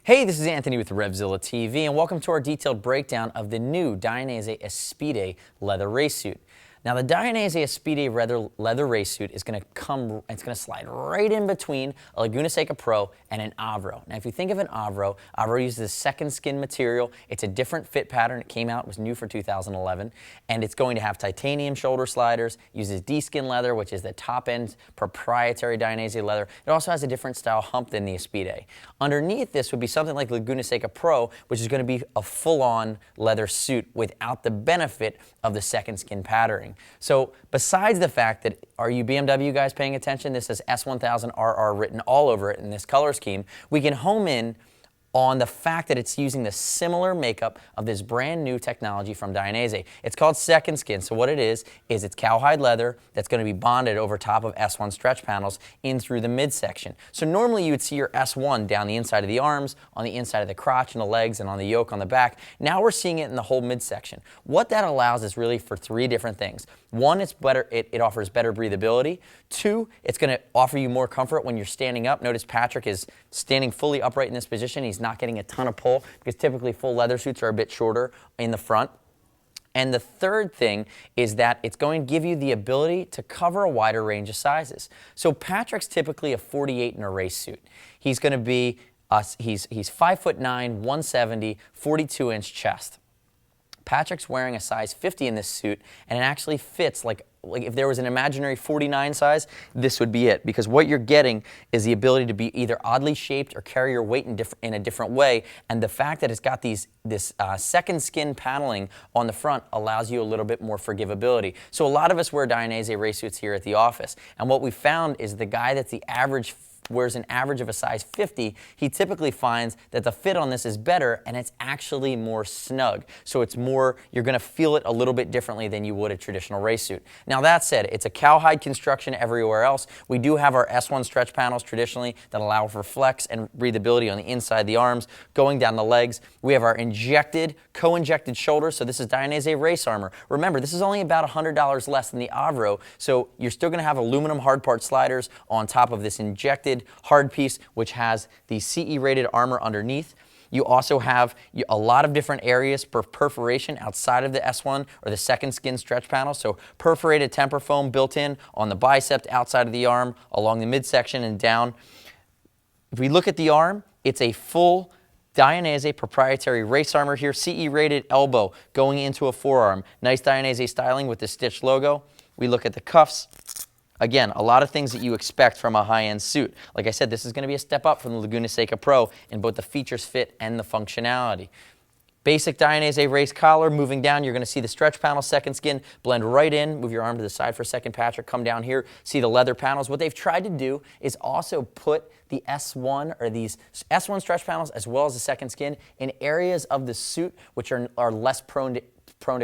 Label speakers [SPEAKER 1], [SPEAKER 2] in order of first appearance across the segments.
[SPEAKER 1] Hey, this is Anthony with RevZilla TV, and welcome to our detailed breakdown of the new Dainese Aspide leather race suit. Now, the Dainese Aspide leather race suit is going to slide right in between a Laguna Seca Pro and an Avro. Now, if you think of an Avro uses a second skin material. It's a different fit pattern. It came out, it was new for 2011, and it's going to have titanium shoulder sliders, uses D-skin leather, which is the top-end proprietary Dainese leather. It also has a different style hump than the Aspide. Underneath this would be something like Laguna Seca Pro, which is going to be a full-on leather suit without the benefit of the second skin patterning. So besides the fact that, are you BMW guys paying attention? This says S1000RR written all over it in this color scheme. We can home in on the fact that it's using the similar makeup of this brand new technology from Dainese. It's called second skin. So what it is it's cowhide leather that's going to be bonded over top of S1 stretch panels in through the midsection. So normally you would see your S1 down the inside of the arms, on the inside of the crotch and the legs, and on the yoke on the back. Now we're seeing it in the whole midsection. What that allows is really for three different things. One, it offers better breathability. Two, it's going to offer you more comfort when you're standing up. Notice Patrick is standing fully upright in this position. He's not getting a ton of pull because typically full leather suits are a bit shorter in the front. And the third thing is that it's going to give you the ability to cover a wider range of sizes. So Patrick's typically a 48 in a race suit. He's going to be, he's 5'9", 170, 42-inch chest. Patrick's wearing a size 50 in this suit, and it actually fits like if there was an imaginary 49 size, this would be it. Because what you're getting is the ability to be either oddly shaped or carry your weight in a different way. And the fact that it's got this second skin paneling on the front allows you a little bit more forgivability. So a lot of us wear Dainese race suits here at the office. And what we found is the guy that's the average wears an average of a size 50, he typically finds that the fit on this is better and it's actually more snug. So it's more, you're going to feel it a little bit differently than you would a traditional race suit. Now that said, it's a cowhide construction everywhere else. We do have our S1 stretch panels traditionally that allow for flex and breathability on the inside of the arms, going down the legs. We have our injected, co-injected shoulders, so this is Dainese race armor. Remember, this is only about $100 less than the Avro, so you're still going to have aluminum hard part sliders on top of this injected hard piece, which has the CE rated armor underneath. You also have a lot of different areas for perforation outside of the S1 or the second skin stretch panel. So perforated temper foam built in on the bicep, outside of the arm, along the midsection and down. If we look at the arm, it's a full Dainese proprietary race armor here, CE rated elbow going into a forearm. Nice Dainese styling with the stitched logo. We look at the cuffs. Again, a lot of things that you expect from a high-end suit. Like I said, this is going to be a step up from the Laguna Seca Pro in both the features, fit, and the functionality. Basic Dainese race collar. Moving down, you're going to see the stretch panel, second skin, blend right in. Move your arm to the side for a second, Patrick. Come down here, see the leather panels. What they've tried to do is also put the S1 or these S1 stretch panels as well as the second skin in areas of the suit which are less prone to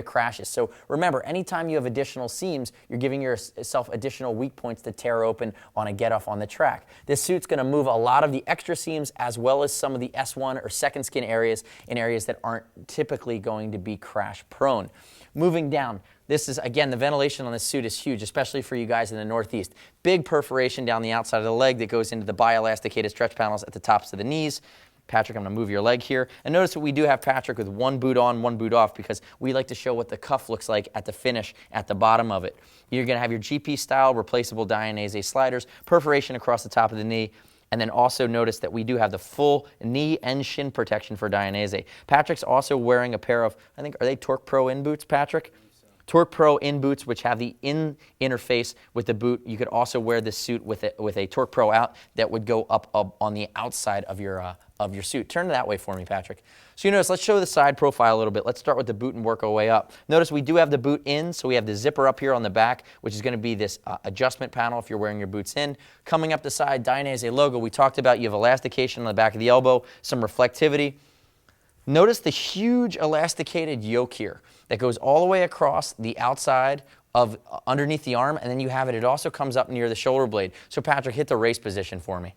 [SPEAKER 1] crashes. So remember, anytime you have additional seams, you're giving yourself additional weak points to tear open on a get-off on the track. This suit's going to move a lot of the extra seams as well as some of the S1 or second skin areas in areas that aren't typically going to be crash prone. Moving down, this is, again, the ventilation on this suit is huge, especially for you guys in the Northeast. Big perforation down the outside of the leg that goes into the bi-elasticated stretch panels at the tops of the knees. Patrick, I'm going to move your leg here. And notice that we do have Patrick with one boot on, one boot off, because we like to show what the cuff looks like at the finish at the bottom of it. You're going to have your GP-style replaceable Dainese sliders, perforation across the top of the knee, and then also notice that we do have the full knee and shin protection for Dainese. Patrick's also wearing a pair of, I think, are they Torque Pro In Boots, Patrick? Torque Pro In Boots, which have the interface with the boot. You could also wear this suit with a Torque Pro out that would go up on the outside of your suit. Turn it that way for me, Patrick. So you notice, let's show the side profile a little bit. Let's start with the boot and work our way up. Notice we do have the boot in, so we have the zipper up here on the back, which is going to be this adjustment panel if you're wearing your boots in. Coming up the side, Dainese logo. We talked about you have elastication on the back of the elbow, some reflectivity. Notice the huge elasticated yoke here that goes all the way across the outside of underneath the arm, and then you have it. It also comes up near the shoulder blade. So Patrick, hit the race position for me.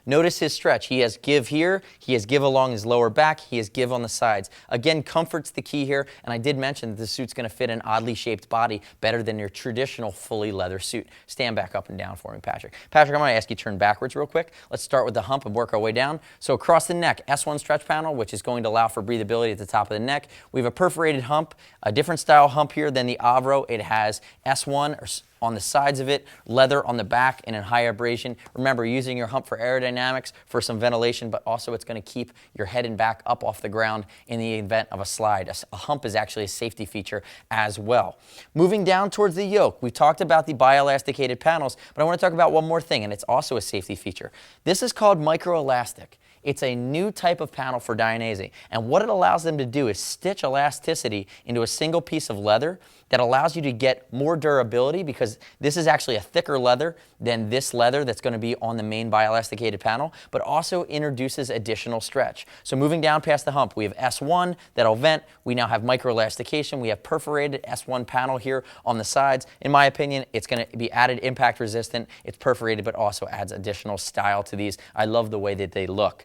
[SPEAKER 1] Notice his stretch. He has give here, he has give along his lower back, he has give on the sides. Again, comfort's the key here, and I did mention that the suit's going to fit an oddly shaped body better than your traditional fully leather suit. Stand back up and down for me, Patrick. Patrick, I'm going to ask you to turn backwards real quick. Let's start with the hump and work our way down. So across the neck, S1 stretch panel, which is going to allow for breathability at the top of the neck. We have a perforated hump, a different style hump here than the Avro. It has S1 on the sides of it, leather on the back, and in high abrasion. Remember, using your hump for aerodynamics, for some ventilation, but also it's going to keep your head and back up off the ground in the event of a slide. A hump is actually a safety feature as well. Moving down towards the yoke, we talked about the bi-elasticated panels, but I want to talk about one more thing, and it's also a safety feature. This is called Microelastic. It's a new type of panel for Dainese, and what it allows them to do is stitch elasticity into a single piece of leather that allows you to get more durability, because this is actually a thicker leather than this leather that's going to be on the main bi-elasticated panel, but also introduces additional stretch. So moving down past the hump, we have S1 that'll vent. We now have microelastication. We have perforated S1 panel here on the sides. In my opinion, it's going to be added impact resistant. It's perforated, but also adds additional style to these. I love the way that they look.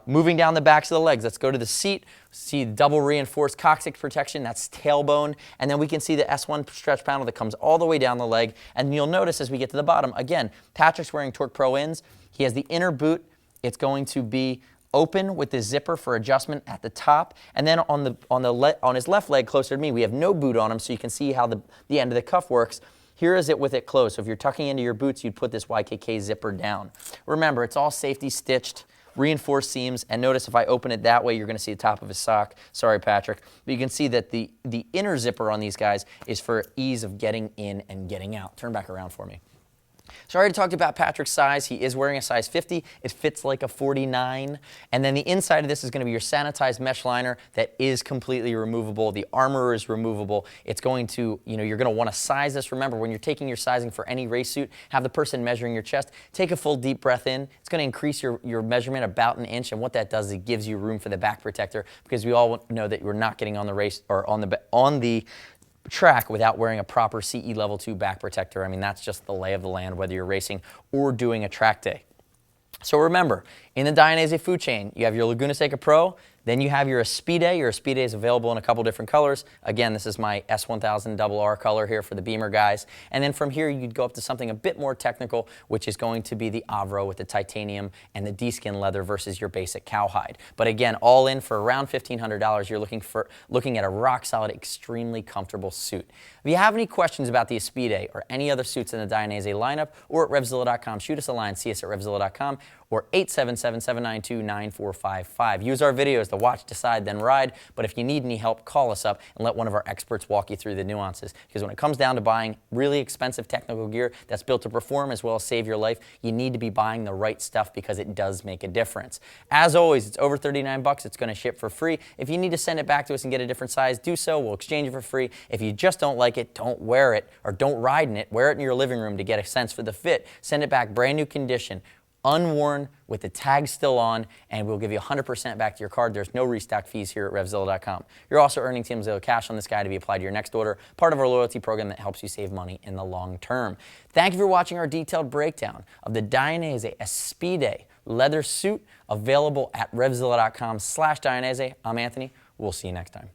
[SPEAKER 1] Moving down the backs of the legs, let's go to the seat. See double reinforced coccyx protection, that's tailbone, and then we can see the S1 stretch panel that comes all the way down the leg. And you'll notice as we get to the bottom, again, Patrick's wearing Torque Pro Ins. He has the inner boot. It's going to be open with the zipper for adjustment at the top, and then on his left leg closer to me, we have no boot on him, so you can see how the end of the cuff works. Here is it with it closed. So if you're tucking into your boots, you'd put this YKK zipper down. Remember, it's all safety stitched, reinforced seams, and notice if I open it that way, you're going to see the top of his sock. Sorry, Patrick. But you can see that the inner zipper on these guys is for ease of getting in and getting out. Turn back around for me. So I already talked about Patrick's size. He is wearing a size 50. It fits like a 49. And then the inside of this is going to be your sanitized mesh liner that is completely removable. The armor is removable. It's going to, you're going to want to size this. Remember, when you're taking your sizing for any race suit, have the person measuring your chest. Take a full deep breath in. It's going to increase your measurement about an inch. And what that does is it gives you room for the back protector, because we all know that we're not getting on the race or on the track without wearing a proper CE Level 2 back protector. I mean, that's just the lay of the land, whether you're racing or doing a track day. So remember, in the Dainese food chain, you have your Laguna Seca Pro, then you have your Aspide. Your Aspide is available in a couple different colors. Again, this is my S1000 RR color here for the Beamer guys. And then from here, you'd go up to something a bit more technical, which is going to be the Avro with the titanium and the D-skin leather versus your basic Cowhide. But again, all in for around $1,500, you're looking at a rock-solid, extremely comfortable suit. If you have any questions about the Aspide or any other suits in the Dainese lineup, or at RevZilla.com, shoot us a line, see us at RevZilla.com, or 877-792-9455. Use our videos to watch, decide, then ride. But if you need any help, call us up and let one of our experts walk you through the nuances. Because when it comes down to buying really expensive technical gear that's built to perform as well as save your life, you need to be buying the right stuff, because it does make a difference. As always, it's over $39. It's going to ship for free. If you need to send it back to us and get a different size, do so. We'll exchange it for free. If you just don't like it, don't wear it or don't ride in it. Wear it in your living room to get a sense for the fit. Send it back brand new condition, unworn, with the tag still on, and we'll give you 100% back to your card. There's no restock fees here at RevZilla.com. You're also earning TMZilla cash on this guy to be applied to your next order, part of our loyalty program that helps you save money in the long term. Thank you for watching our detailed breakdown of the Dainese Aspide leather suit, available at RevZilla.com/Dainese. I'm Anthony. We'll see you next time.